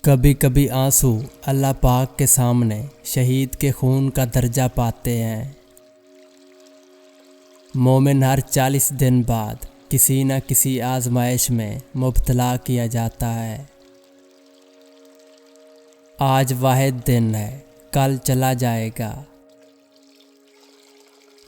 کبھی کبھی آنسو اللہ پاک کے سامنے شہید کے خون کا درجہ پاتے ہیں۔ مومن ہر 40 دن بعد کسی نہ کسی آزمائش میں مبتلا کیا جاتا ہے۔ آج واحد دن ہے، کل چلا جائے گا۔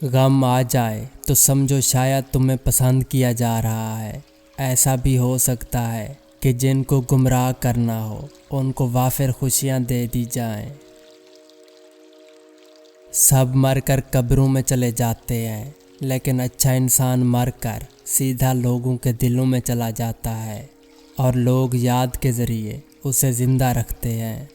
غم آ جائے تو سمجھو شاید تمہیں پسند کیا جا رہا ہے۔ ایسا بھی ہو سکتا ہے کہ جن کو گمراہ کرنا ہو ان کو وافر خوشیاں دے دی جائیں۔ سب مر کر قبروں میں چلے جاتے ہیں، لیکن اچھا انسان مر کر سیدھا لوگوں کے دلوں میں چلا جاتا ہے اور لوگ یاد کے ذریعے اسے زندہ رکھتے ہیں۔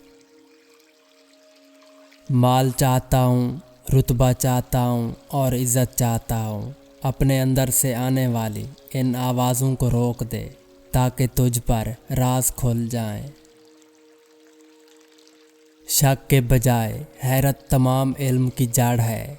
مال چاہتا ہوں، رتبہ چاہتا ہوں اور عزت چاہتا ہوں، اپنے اندر سے آنے والی ان آوازوں کو روک دے تاکہ تجھ پر راز کھل جائیں۔ شک کے بجائے حیرت تمام علم کی جڑ ہے۔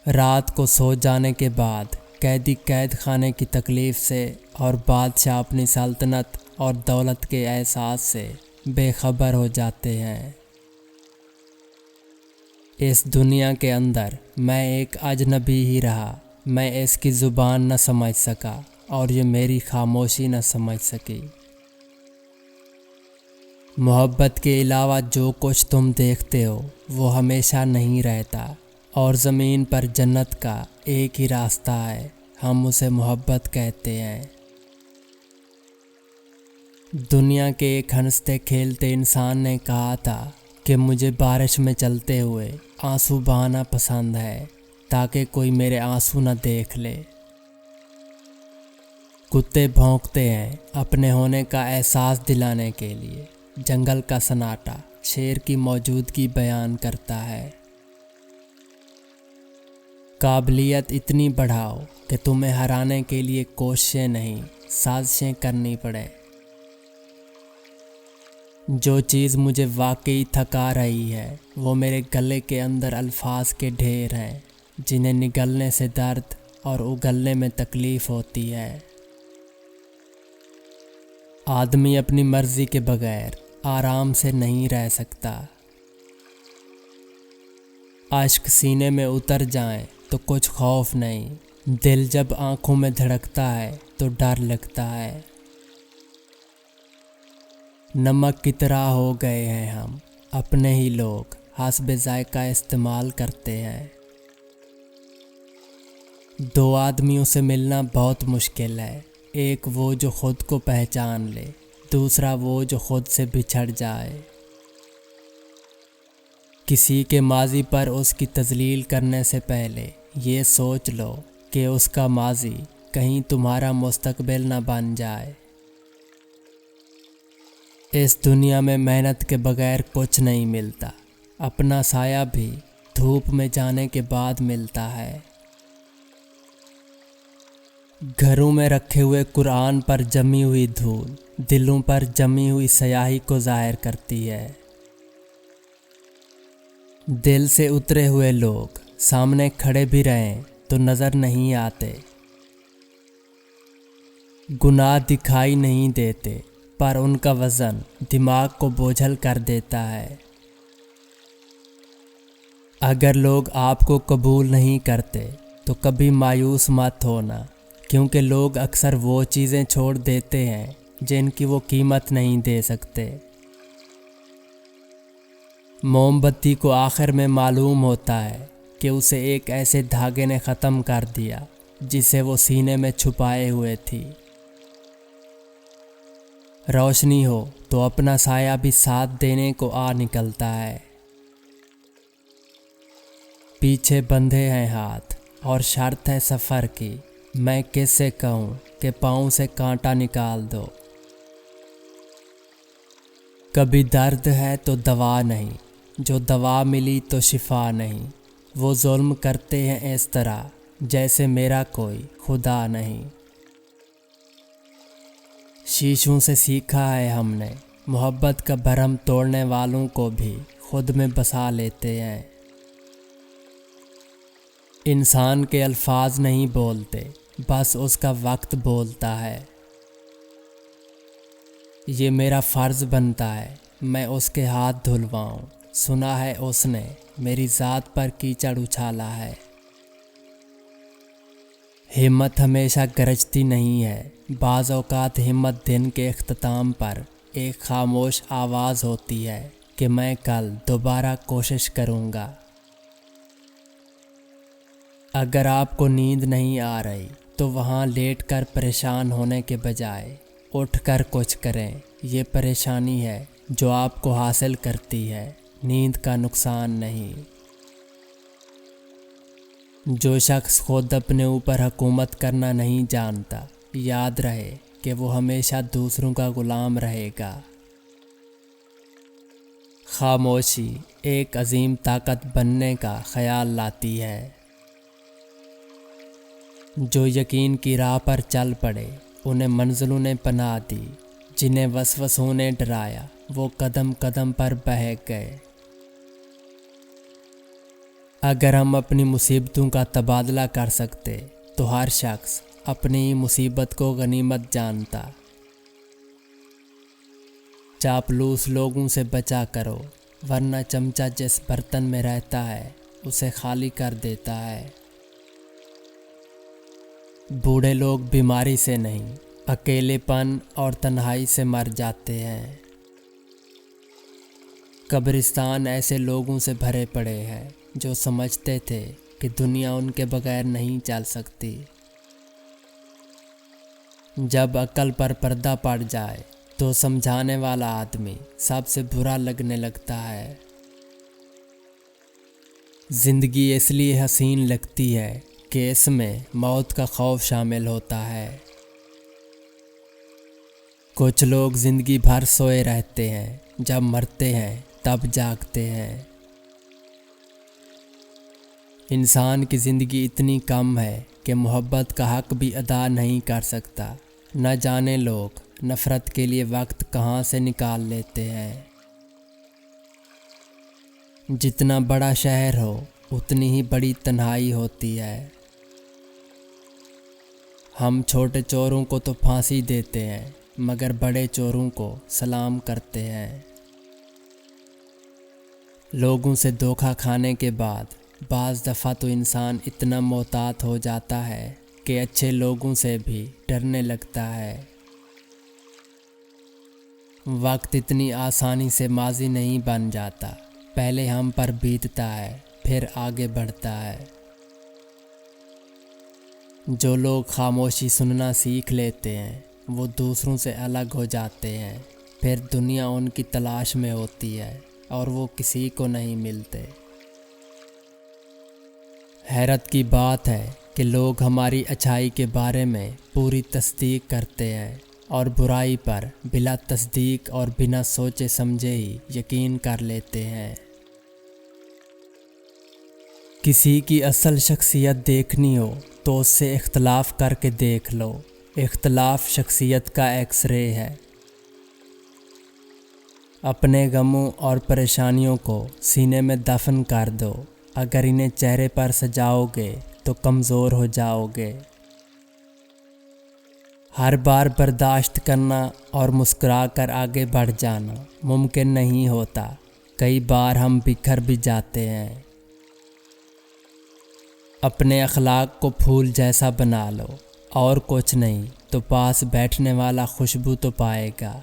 رات کو سو جانے کے بعد قیدی قید خانے کی تکلیف سے اور بادشاہ اپنی سلطنت اور دولت کے احساس سے بے خبر ہو جاتے ہیں۔ اس دنیا کے اندر میں ایک اجنبی ہی رہا، میں اس کی زبان نہ سمجھ سکا اور یہ میری خاموشی نہ سمجھ سکی۔ محبت کے علاوہ جو کچھ تم دیکھتے ہو وہ ہمیشہ نہیں رہتا، اور زمین پر جنت کا ایک ہی راستہ ہے، ہم اسے محبت کہتے ہیں۔ دنیا کے ایک ہنستے کھیلتے انسان نے کہا تھا کہ مجھے بارش میں چلتے ہوئے آنسو بہانا پسند ہے تاکہ کوئی میرے آنسو نہ دیکھ لے۔ کتے بھونکتے ہیں اپنے ہونے کا احساس دلانے کے لیے، جنگل کا سناٹا شیر کی موجودگی بیان کرتا ہے۔ قابلیت اتنی بڑھاؤ کہ تمہیں ہرانے کے لیے کوششیں نہیں، سازشیں کرنی پڑے۔ جو چیز مجھے واقعی تھکا رہی ہے وہ میرے گلے کے اندر الفاظ کے ڈھیر ہیں، جنہیں نگلنے سے درد اور اگلنے میں تکلیف ہوتی ہے۔ آدمی اپنی مرضی کے بغیر آرام سے نہیں رہ سکتا۔ اشک سینے میں اتر جائیں تو کچھ خوف نہیں، دل جب آنکھوں میں دھڑکتا ہے تو ڈر لگتا ہے۔ نمک کی طرح ہو گئے ہیں ہم، اپنے ہی لوگ حسب ذائقہ استعمال کرتے ہیں۔ دو آدمیوں سے ملنا بہت مشکل ہے، ایک وہ جو خود کو پہچان لے، دوسرا وہ جو خود سے بچھڑ جائے۔ کسی کے ماضی پر اس کی تذلیل کرنے سے پہلے یہ سوچ لو کہ اس کا ماضی کہیں تمہارا مستقبل نہ بن جائے۔ اس دنیا میں محنت کے بغیر کچھ نہیں ملتا، اپنا سایہ بھی دھوپ میں جانے کے بعد ملتا ہے۔ گھروں میں رکھے ہوئے قرآن پر جمی ہوئی دھول دلوں پر جمی ہوئی سیاہی کو ظاہر کرتی ہے۔ دل سے اترے ہوئے لوگ سامنے کھڑے بھی رہیں تو نظر نہیں آتے۔ گناہ دکھائی نہیں دیتے پر ان کا وزن دماغ کو بوجھل کر دیتا ہے۔ اگر لوگ آپ کو قبول نہیں کرتے تو کبھی مایوس مت ہونا، کیونکہ لوگ اکثر وہ چیزیں چھوڑ دیتے ہیں جن کی وہ قیمت نہیں دے سکتے۔ موم بتی کو آخر میں معلوم ہوتا ہے کہ اسے ایک ایسے دھاگے نے ختم کر دیا جسے وہ سینے میں چھپائے ہوئے تھی۔ روشنی ہو تو اپنا سایہ بھی ساتھ دینے کو آ نکلتا ہے۔ پیچھے بندھے ہیں ہاتھ اور شرط ہے سفر کی، میں کس سے کہوں کہ پاؤں سے کانٹا نکال دو۔ کبھی درد ہے تو دوا نہیں، جو دوا ملی تو شفا نہیں، وہ ظلم کرتے ہیں اس طرح جیسے میرا کوئی خدا نہیں۔ شیشوں سے سیکھا ہے ہم نے، محبت کا بھرم توڑنے والوں کو بھی خود میں بسا لیتے ہیں۔ انسان کے الفاظ نہیں بولتے، بس اس کا وقت بولتا ہے۔ یہ میرا فرض بنتا ہے میں اس کے ہاتھ دھلواؤں، سنا ہے اس نے میری ذات پر کیچڑ اچھالا ہے۔ ہمت ہمیشہ گرجتی نہیں ہے، بعض اوقات ہمت دن کے اختتام پر ایک خاموش آواز ہوتی ہے کہ میں کل دوبارہ کوشش کروں گا۔ اگر آپ کو نیند نہیں آ رہی تو وہاں لیٹ کر پریشان ہونے کے بجائے اٹھ کر کچھ کریں۔ یہ پریشانی ہے جو آپ کو حاصل کرتی ہے، نیند کا نقصان نہیں۔ جو شخص خود اپنے اوپر حکومت کرنا نہیں جانتا، یاد رہے کہ وہ ہمیشہ دوسروں کا غلام رہے گا۔ خاموشی ایک عظیم طاقت بننے کا خیال لاتی ہے۔ جو یقین کی راہ پر چل پڑے انہیں منزلوں نے پناہ دی، جنہیں وسوسوں نے ڈرایا وہ قدم قدم پر بہک گئے۔ اگر ہم اپنی مصیبتوں کا تبادلہ کر سکتے تو ہر شخص اپنی مصیبت کو غنیمت جانتا۔ چاپلوس لوگوں سے بچا کرو، ورنہ چمچہ جس برتن میں رہتا ہے اسے خالی کر دیتا ہے۔ بوڑھے لوگ بیماری سے نہیں، اکیلے پن اور تنہائی سے مر جاتے ہیں۔ قبرستان ایسے لوگوں سے بھرے پڑے ہیں جو سمجھتے تھے کہ دنیا ان کے بغیر نہیں چل سکتی۔ جب عقل پر پردہ پڑ جائے تو سمجھانے والا آدمی سب سے برا لگنے لگتا ہے۔ زندگی اس لیے حسین لگتی ہے کہ اس میں موت کا خوف شامل ہوتا ہے۔ کچھ لوگ زندگی بھر سوئے رہتے ہیں، جب مرتے ہیں تب جاگتے ہیں۔ انسان کی زندگی اتنی کم ہے کہ محبت کا حق بھی ادا نہیں کر سکتا۔ نہ جانے لوگ نفرت کے لیے وقت کہاں سے نکال لیتے ہیں۔ جتنا بڑا شہر ہو اتنی ہی بڑی تنہائی ہوتی ہے۔ ہم چھوٹے چوروں کو تو پھانسی دیتے ہیں مگر بڑے چوروں کو سلام کرتے ہیں۔ لوگوں سے دھوکہ کھانے کے بعد بعض دفعہ تو انسان اتنا محتاط ہو جاتا ہے کہ اچھے لوگوں سے بھی ڈرنے لگتا ہے۔ وقت اتنی آسانی سے ماضی نہیں بن جاتا، پہلے ہم پر بیتتا ہے پھر آگے بڑھتا ہے۔ جو لوگ خاموشی سننا سیکھ لیتے ہیں وہ دوسروں سے الگ ہو جاتے ہیں، پھر دنیا ان کی تلاش میں ہوتی ہے اور وہ کسی کو نہیں ملتے۔ حیرت کی بات ہے کہ لوگ ہماری اچھائی کے بارے میں پوری تصدیق کرتے ہیں اور برائی پر بلا تصدیق اور بنا سوچے سمجھے ہی یقین کر لیتے ہیں۔ کسی کی اصل شخصیت دیکھنی ہو تو اس سے اختلاف کر کے دیکھ لو، اختلاف شخصیت کا ایکس رے ہے۔ اپنے غموں اور پریشانیوں کو سینے میں دفن کر دو، اگر انہیں چہرے پر سجاؤ گے تو کمزور ہو جاؤ گے۔ ہر بار برداشت کرنا اور مسکرا کر آگے بڑھ جانا ممکن نہیں ہوتا، کئی بار ہم بکھر بھی جاتے ہیں۔ اپنے اخلاق کو پھول جیسا بنا لو، اور کچھ نہیں تو پاس بیٹھنے والا خوشبو تو پائے گا۔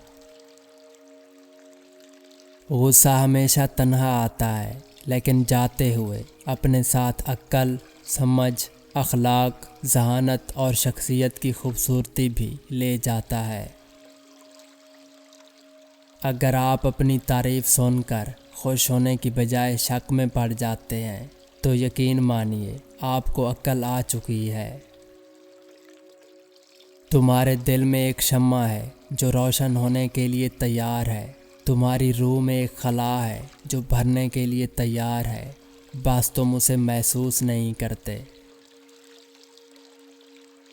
غصہ ہمیشہ تنہا آتا ہے لیکن جاتے ہوئے اپنے ساتھ عقل، سمجھ، اخلاق، ذہانت اور شخصیت کی خوبصورتی بھی لے جاتا ہے۔ اگر آپ اپنی تعریف سن کر خوش ہونے کی بجائے شک میں پڑ جاتے ہیں تو یقین مانیے آپ کو عقل آ چکی ہے۔ تمہارے دل میں ایک شمع ہے جو روشن ہونے کے لیے تیار ہے، تمہاری روح میں ایک خلا ہے جو بھرنے کے لیے تیار ہے، بس تم اسے محسوس نہیں کرتے۔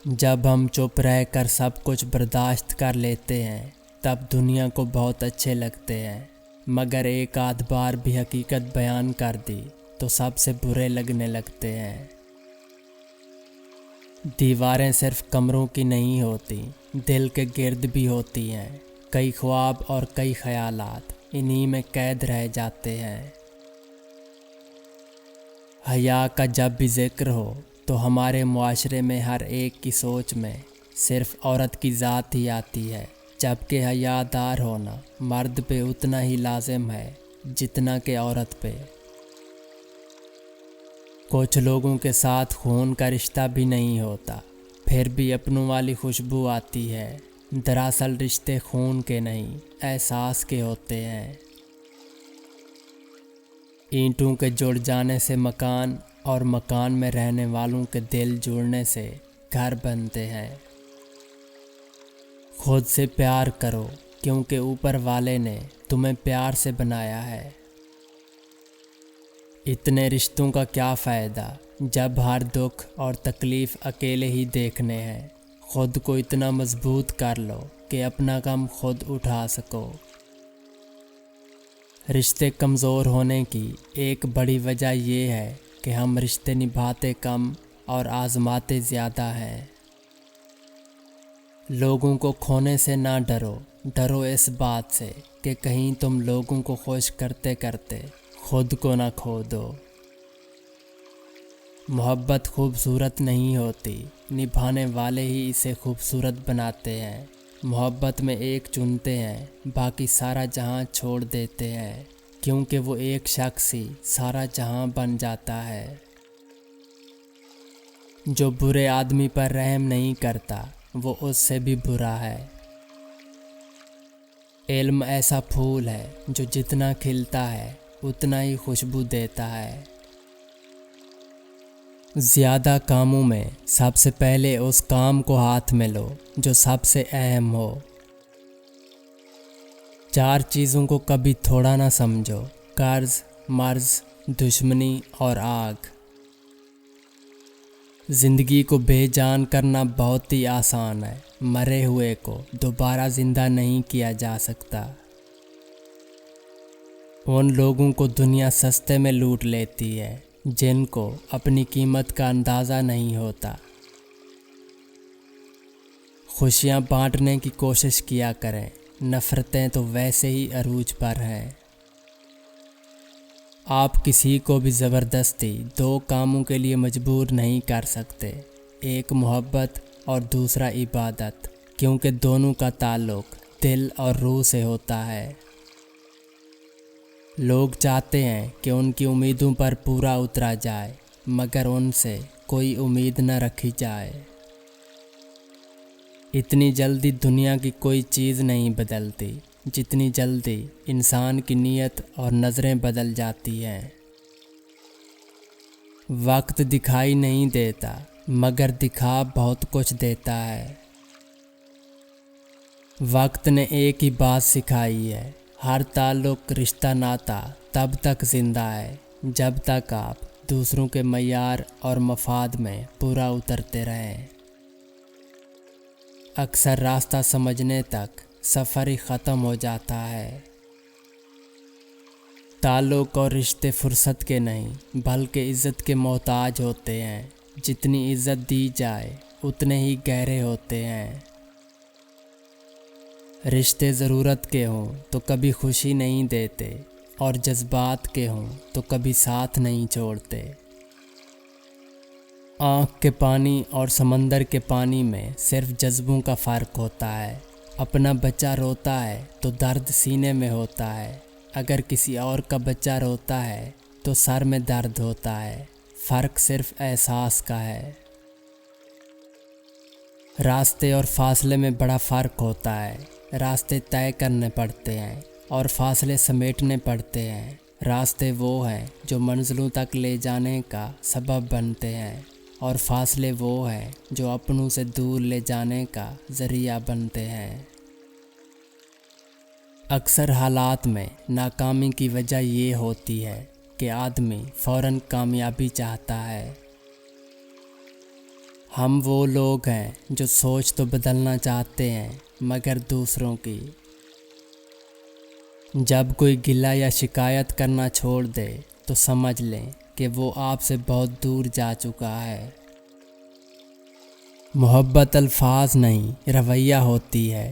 جب ہم چپ رہ کر سب کچھ برداشت کر لیتے ہیں تب دنیا کو بہت اچھے لگتے ہیں، مگر ایک آدھ بار بھی حقیقت بیان کر دی تو سب سے برے لگنے لگتے ہیں۔ دیواریں صرف کمروں کی نہیں ہوتی، دل کے گرد بھی ہوتی ہیں۔ کئی خواب اور کئی خیالات انہی میں قید رہ جاتے ہیں۔ حیا کا جب بھی ذکر ہو تو ہمارے معاشرے میں ہر ایک کی سوچ میں صرف عورت کی ذات ہی آتی ہے، جبکہ حیا دار ہونا مرد پہ اتنا ہی لازم ہے جتنا کہ عورت پہ۔ کچھ لوگوں کے ساتھ خون کا رشتہ بھی نہیں ہوتا، پھر بھی اپنوں والی خوشبو آتی ہے۔ دراصل رشتے خون کے نہیں، احساس کے ہوتے ہیں۔ اینٹوں کے جڑ جانے سے مکان، اور مکان میں رہنے والوں کے دل جڑنے سے گھر بنتے ہیں۔ خود سے پیار کرو، کیونکہ اوپر والے نے تمہیں پیار سے بنایا ہے۔ اتنے رشتوں کا کیا فائدہ جب ہر دکھ اور تکلیف اکیلے ہی دیکھنے ہیں۔ خود کو اتنا مضبوط کر لو کہ اپنا غم خود اٹھا سکو۔ رشتے کمزور ہونے کی ایک بڑی وجہ یہ ہے کہ ہم رشتے نبھاتے کم اور آزماتے زیادہ ہیں۔ لوگوں کو کھونے سے نہ ڈرو، ڈرو اس بات سے کہ کہیں تم لوگوں کو خوش کرتے کرتے خود کو نہ کھو دو۔ محبت خوبصورت نہیں ہوتی، نبھانے والے ہی اسے خوبصورت بناتے ہیں۔ محبت میں ایک چنتے ہیں، باقی سارا جہاں چھوڑ دیتے ہیں، کیونکہ وہ ایک شخص ہی سارا جہاں بن جاتا ہے۔ جو برے آدمی پر رحم نہیں کرتا وہ اس سے بھی برا ہے۔ علم ایسا پھول ہے جو جتنا کھلتا ہے اتنا ہی خوشبو دیتا ہے۔ زیادہ کاموں میں سب سے پہلے اس کام کو ہاتھ میں لو جو سب سے اہم ہو۔ 4 چیزوں کو کبھی تھوڑا نہ سمجھو: قرض، مرض، دشمنی اور آگ۔ زندگی کو بے جان کرنا بہت ہی آسان ہے، مرے ہوئے کو دوبارہ زندہ نہیں کیا جا سکتا۔ ان لوگوں کو دنیا سستے میں لوٹ لیتی ہے جن کو اپنی قیمت کا اندازہ نہیں ہوتا۔ خوشیاں بانٹنے کی کوشش کیا کریں، نفرتیں تو ویسے ہی عروج پر ہیں۔ آپ کسی کو بھی زبردستی 2 کاموں کے لیے مجبور نہیں کر سکتے، ایک محبت اور دوسرا عبادت، کیونکہ دونوں کا تعلق دل اور روح سے ہوتا ہے۔ لوگ چاہتے ہیں کہ ان کی امیدوں پر پورا اترا جائے، مگر ان سے کوئی امید نہ رکھی جائے۔ اتنی جلدی دنیا کی کوئی چیز نہیں بدلتی جتنی جلدی انسان کی نیت اور نظریں بدل جاتی ہیں۔ وقت دکھائی نہیں دیتا، مگر دکھا بہت کچھ دیتا ہے۔ وقت نے ایک ہی بات سکھائی ہے: ہر تعلق، رشتہ، ناتا تب تک زندہ ہے جب تک آپ دوسروں کے معیار اور مفاد میں پورا اترتے رہیں۔ اکثر راستہ سمجھنے تک سفر ہی ختم ہو جاتا ہے۔ تعلق اور رشتے فرصت کے نہیں بلکہ عزت کے محتاج ہوتے ہیں۔ جتنی عزت دی جائے اتنے ہی گہرے ہوتے ہیں۔ رشتے ضرورت کے ہوں تو کبھی خوشی نہیں دیتے، اور جذبات کے ہوں تو کبھی ساتھ نہیں چھوڑتے۔ آنکھ کے پانی اور سمندر کے پانی میں صرف جذبوں کا فرق ہوتا ہے۔ اپنا بچہ روتا ہے تو درد سینے میں ہوتا ہے، اگر کسی اور کا بچہ روتا ہے تو سر میں درد ہوتا ہے۔ فرق صرف احساس کا ہے۔ راستے اور فاصلے میں بڑا فرق ہوتا ہے۔ راستے طے کرنے پڑتے ہیں اور فاصلے سمیٹنے پڑتے ہیں۔ راستے وہ ہیں جو منزلوں تک لے جانے کا سبب بنتے ہیں، اور فاصلے وہ ہیں جو اپنوں سے دور لے جانے کا ذریعہ بنتے ہیں۔ اکثر حالات میں ناکامی کی وجہ یہ ہوتی ہے کہ آدمی فوراً کامیابی چاہتا ہے۔ ہم وہ لوگ ہیں جو سوچ تو بدلنا چاہتے ہیں مگر دوسروں کی۔ جب کوئی گلہ یا شکایت کرنا چھوڑ دے تو سمجھ لیں کہ وہ آپ سے بہت دور جا چکا ہے۔ محبت الفاظ نہیں، رویہ ہوتی ہے۔